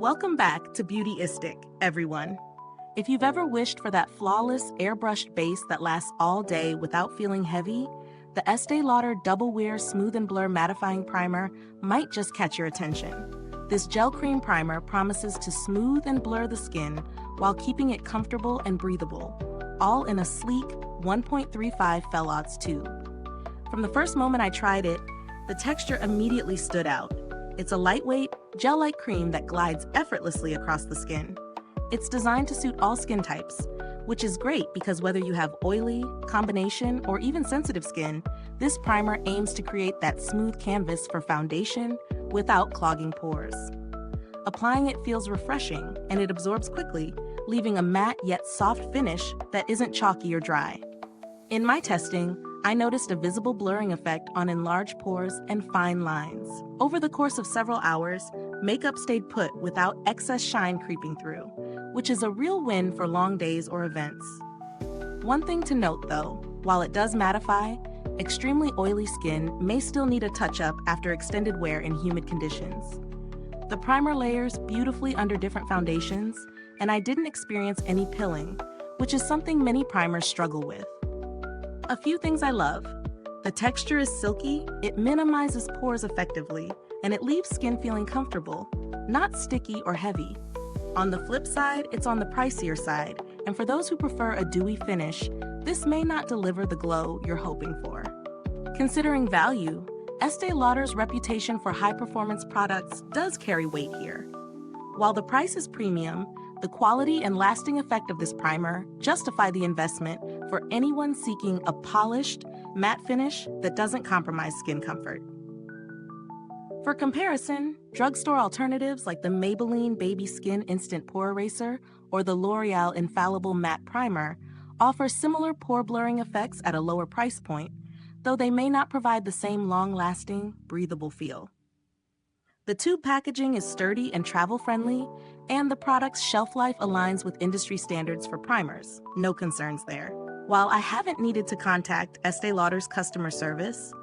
Welcome back to Beautyistic, everyone. If you've ever wished for that flawless, airbrushed base that lasts all day without feeling heavy, the Estée Lauder Double Wear Smooth and Blur Mattifying Primer might just catch your attention. This gel cream primer promises to smooth and blur the skin while keeping it comfortable and breathable, all in a sleek 1.35 phthalates tube. From the first moment I tried it, the texture immediately stood out. It's a lightweight, gel-like cream that glides effortlessly across the skin. It's designed to suit all skin types, which is great because whether you have oily, combination, or even sensitive skin, this primer aims to create that smooth canvas for foundation without clogging pores. Applying it feels refreshing, and it absorbs quickly, leaving a matte yet soft finish that isn't chalky or dry. In my testing, I noticed a visible blurring effect on enlarged pores and fine lines. Over the course of several hours, makeup stayed put without excess shine creeping through, which is a real win for long days or events. One thing to note though, while it does mattify, extremely oily skin may still need a touch-up after extended wear in humid conditions. The primer layers beautifully under different foundations, and I didn't experience any pilling, which is something many primers struggle with. A few things I love. The texture is silky, it minimizes pores effectively, and it leaves skin feeling comfortable, not sticky or heavy. On the flip side, it's on the pricier side, and for those who prefer a dewy finish, this may not deliver the glow you're hoping for. Considering value, Estée Lauder's reputation for high-performance products does carry weight here. While the price is premium, the quality and lasting effect of this primer justify the investment for anyone seeking a polished, matte finish that doesn't compromise skin comfort. For comparison, drugstore alternatives like the Maybelline Baby Skin Instant Pore Eraser or the L'Oreal Infallible Matte Primer offer similar pore blurring effects at a lower price point, though they may not provide the same long-lasting, breathable feel. The tube packaging is sturdy and travel-friendly, and the product's shelf life aligns with industry standards for primers. No concerns there. While I haven't needed to contact Estée Lauder's customer service,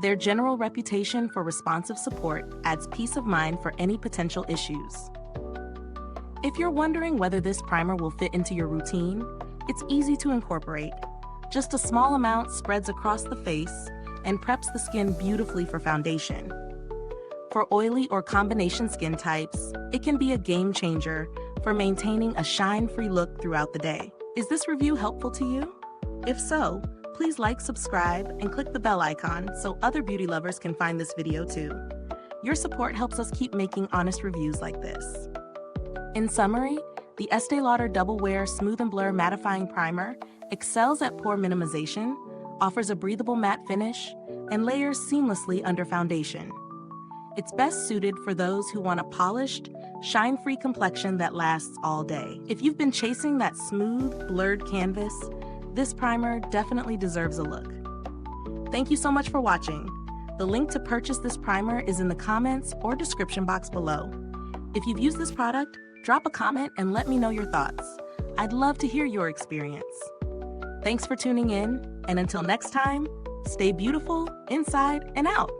their general reputation for responsive support adds peace of mind for any potential issues. If you're wondering whether this primer will fit into your routine, it's easy to incorporate. Just a small amount spreads across the face and preps the skin beautifully for foundation. For oily or combination skin types, it can be a game changer for maintaining a shine-free look throughout the day. Is this review helpful to you? If so, please like, subscribe, and click the bell icon so other beauty lovers can find this video too. Your support helps us keep making honest reviews like this. In summary, the Estée Lauder Double Wear Smooth and Blur Mattifying Primer excels at pore minimization, offers a breathable matte finish, and layers seamlessly under foundation. It's best suited for those who want a polished, shine-free complexion that lasts all day. If you've been chasing that smooth, blurred canvas, this primer definitely deserves a look. Thank you so much for watching. The link to purchase this primer is in the comments or description box below. If you've used this product, drop a comment and let me know your thoughts. I'd love to hear your experience. Thanks for tuning in, and until next time, stay beautiful inside and out.